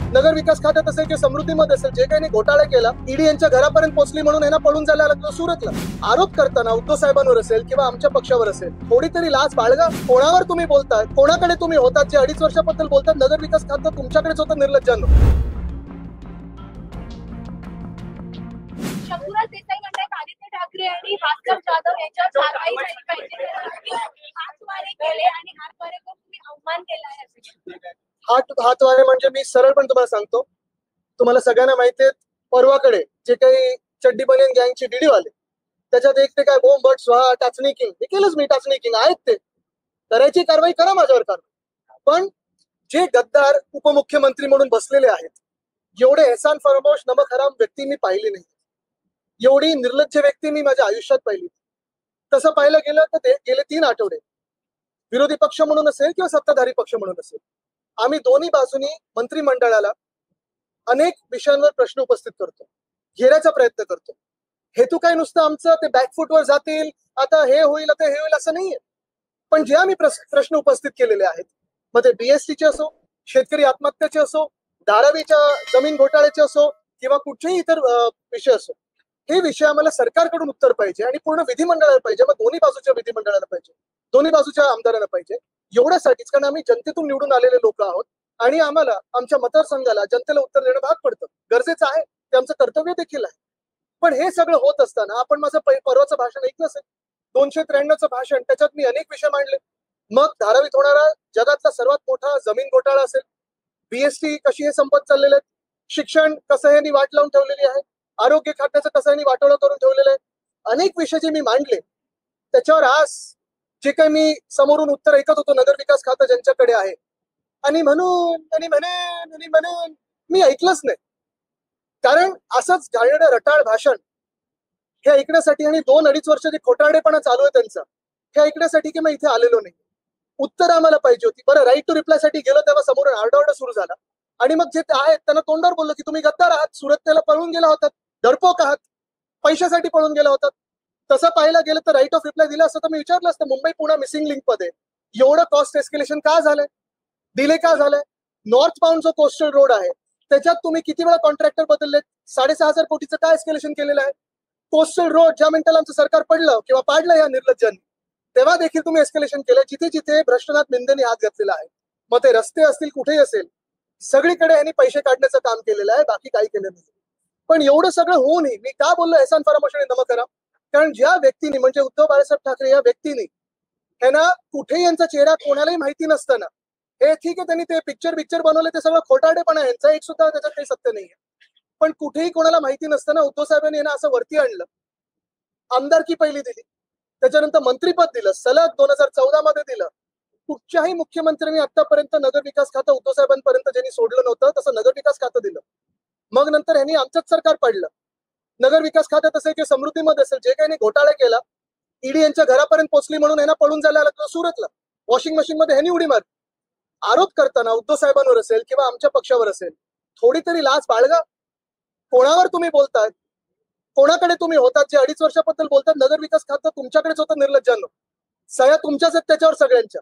नगर विकास खात्यात असेल किंवा समृद्धीमध्ये असेल, जे काही घोटाळा केला, ईडी यांच्या घरापर्यंत पोहोचली म्हणून यांना पळून जायला लागलं सुरतला. आरोप करताना उद्धव साहेबांवर असेल किंवा आमच्या पक्षावर असेल, थोडी तरी लाज बाळगा. कोणावर तुम्ही बोलताय, कोणाकडे तुम्ही होतात, जे 2.5 वर्षाबद्दल बोलतात. नगर विकास खातं तुमच्याकडेच होतं निर्लज्जांनो. शंभूराज देसाई म्हणतात आदित्य ठाकरे आणि भास्कर जाधव यांच्यावर कारवाई झाली पाहिजे. हातवारे केले आणि हातवारे करून तुम्ही अवमान केला आहे. हातवारे म्हणजे मी सरळ पण तुम्हाला सांगतो, तुम्हाला सगळ्यांना माहिती आहे, परवाकडे जे काही चड्डी बनियन गँगची व्हिडिओ आले, त्याच्यात एक ते काय बोंब बट स्वाहा टाचणी किंग, हे केलंच मी. टाचणी किंग आहेत ते, करायची कारवाई करा माझ्यावर कारवाई. पण जे गद्दार उपमुख्यमंत्री म्हणून बसलेले आहेत, एवढे एहसान फरामोश नमक हराम व्यक्ती मी पाहिली नाही. एवढी निर्लज्ज व्यक्ती मी माझ्या आयुष्यात पाहिली. तसं पाहिलं गेलं तर ते गेले 3 आठवडे विरोधी पक्ष म्हणून असेल किंवा सत्ताधारी पक्ष म्हणून असेल, आम्ही दोन्ही बाजूनी मंत्रिमंडळाला अनेक विषयांवर प्रश्न उपस्थित करतो, घेण्याचा प्रयत्न करतो. हेतू काय नुसतं आमचं ते बॅकफुटवर जातील, आता हे होईल आता हे होईल असं नाहीये. पण जे आम्ही प्रश्न उपस्थित केलेले आहेत, मग ते बीएसटीचे असो, शेतकरी आत्महत्याचे असो, धारावीच्या जमीन घोटाळ्याचे असो किंवा कुठचेही इतर विषय असो, हे विषय आम्हाला सरकारकडून उत्तर पाहिजे आणि पूर्ण विधिमंडळाला पाहिजे. मग दोन्ही बाजूच्या विधिमंडळाला पाहिजे, दोन्ही बाजूच्या आमदारांना पाहिजे. एवढ्यासाठीच, कारण आम्ही जनतेतून निवडून आलेले लोक आहोत आणि आम्हाला आमच्या मतदारसंघाला जनतेला उत्तर देणं भाग पडतं, गरजेचं आहे, ते आमचं कर्तव्य देखील आहे. पण हे सगळं होत असताना आपण माझं परवाचं भाषण ऐकलं असेल, 293चं भाषण, त्याच्यात मी अनेक विषय मांडले. मग धारावीत होणारा जगातला सर्वात मोठा जमीन घोटाळा असेल, बीएसटी कशी हे संपत चाललेले आहेत, शिक्षण कसं यांनी वाट लावून ठेवलेली आहे, आरोग्य खात्याचं कसं यांनी वाटोळं करून ठेवलेलं आहे, अनेक विषय जे मी मांडले, त्याच्यावर आज जे काही मी समोरून उत्तर ऐकत होतो, नगर विकास खातं ज्यांच्याकडे आहे, आणि म्हणून मी ऐकलंच नाही. कारण असंच घालणारं रटाळ भाषण हे ऐकण्यासाठी आणि 2-2.5 वर्ष जे खोटारडेपणा चालू आहे त्यांचा, हे ऐकण्यासाठी की मी इथे आलेलो नाही. उत्तर आम्हाला पाहिजे होती. बरं, राईट टू रिप्लाय साठी गेलो तेव्हा समोरून आरडाओरडा सुरू झाला आणि मग जे आहेत त्यांना तोंडावर बोललो की तुम्ही गद्दार आहात, सुरतेला पळून गेला होतात, धडपोक आहात, पैशासाठी पळून गेला होतात. तसं पाहायला गेलं तर राईट ऑफ रिप्लाय दिला असतं तर मी विचारलं असतं, मुंबई पुणे मिसिंग लिंक मध्ये एवढं कॉस्ट एस्केलेशन का झालंय, डिले का झालंय? नॉर्थ बाउंड जो कोस्टल रोड आहे त्याच्यात तुम्ही किती वेळा कॉन्ट्रॅक्टर बदलले, 6,500 कोटीचं काय एस्केलेशन केलेलं आहे? कोस्टल रोड ज्या मिनिटाला आमचं सरकार पडलं किंवा पाडलं या निर्लज्जांनी, तेव्हा देखील तुम्ही एस्केलेशन केलं. जिथे जिथे भ्रष्टनाथ मिंदेनी हात घातलेला आहे, मग ते रस्ते असतील कुठेही असेल, सगळीकडे यांनी पैसे काढण्याचं काम केलेलं आहे, बाकी काही केलं नाही. पण एवढं सगळं होऊनही मी का बोललो एहसान फरामोश आणि नमक हराम? कारण ज्या व्यक्तीने, म्हणजे उद्धव बाळासाहेब ठाकरे या व्यक्तीने, ह्यांना कुठेही यांचा चेहरा कोणालाही माहिती नसताना, हे ठीक आहे त्यांनी ते पिक्चर बनवले, ते सगळं खोटारडेपणा आहे, यांचा एक सुद्धा त्याच्यात काही सत्य नाहीये. पण कुठेही कोणाला माहिती नसताना उद्धव साहेबांनी यांना असं वरती आणलं, आमदारकी पहिली दिली, त्याच्यानंतर मंत्रीपद दिलं, सलग 2014 मध्ये दिलं. कुठच्याही मुख्यमंत्र्यांनी आतापर्यंत नगर विकास खातं उद्धव साहेबांपर्यंत ज्यांनी सोडलं नव्हतं तसं नगर विकास खातं दिलं. मग नंतर यांनी आमचंच सरकार पाडलं. नगर विकास खात्यात असेल किंवा समृद्धीमध्ये असेल, जे काही घोटाळा केला, ईडी यांच्या घरापर्यंत पोहोचली म्हणून यांना पळून जायला लागलं सुरतला. वॉशिंग मशीन मध्ये ह्यांनी उडी मारली. आरोप करताना उद्धव साहेबांवर असेल किंवा आमच्या पक्षावर असेल, थोडी तरी लाज बाळगा. कोणावर तुम्ही बोलताय, कोणाकडे तुम्ही होतात, जे 2.5 वर्षाबद्दल बोलतात. नगर विकास खातं तुमच्याकडेच होतं निर्लज्जांनो, सह्या तुमच्याच आहेत त्याच्यावर सगळ्यांच्या.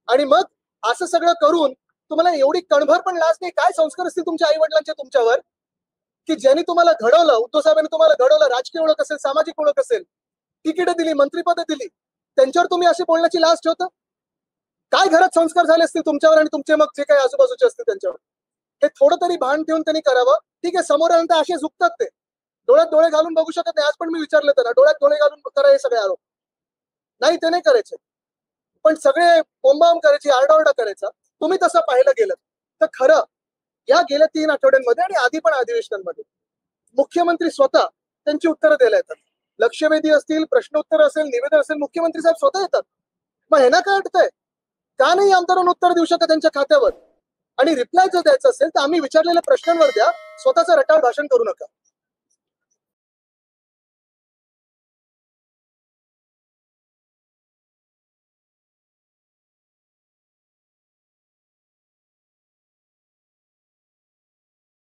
आणि मग असं सगळं करून तुम्हाला एवढी कणभर पण लाज नाही? काय संस्कार असतील तुमच्या आई वडिलांचे तुमच्यावर, की ज्यांनी तुम्हाला घडवलं, उद्धव साहेबांनी तुम्हाला घडवलं, राजकीय ओळख असेल, सामाजिक ओळख असेल, तिकीट दिली, मंत्रिपद दिली, त्यांच्यावर तुम्ही अशी बोलण्याची लाज ठेवता? काय घरात संस्कार झाले असतील तुमच्यावर आणि तुमचे मग जे काही आजूबाजूचे असतील त्यांच्यावर? हे थोडं तरी भान ठेवून त्यांनी करावं. ठीक आहे, समोर आल्यानंतर असे झुकतात, ते डोळ्यात डोळे घालून बघू शकत नाही. आज पण मी विचारलं त्यांना, डोळ्यात डोळे घालून करा हे सगळे आरोप? नाही, ते नाही करायचे. पण सगळे बोंबाबोंब करायची, आरडाओरडा करायचा. तुम्ही तसं पाहायला गेलं तर खरं या गेल्या 3 आठवड्यांमध्ये आणि आधी पण अधिवेशनांमध्ये मुख्यमंत्री स्वतः त्यांची उत्तरं द्यायला येतात. लक्षवेधी असतील, प्रश्नोत्तर असेल, निवेदन असेल, मुख्यमंत्री साहेब स्वतः येतात. मग ह्यांना काय अडतंय? का नाही आमदारांना उत्तर देऊ शकत त्यांच्या खात्यावर? आणि रिप्लाय जर द्यायचं असेल तर आम्ही विचारलेल्या प्रश्नांवर द्या, स्वतःचं रटाळ भाषण करू नका.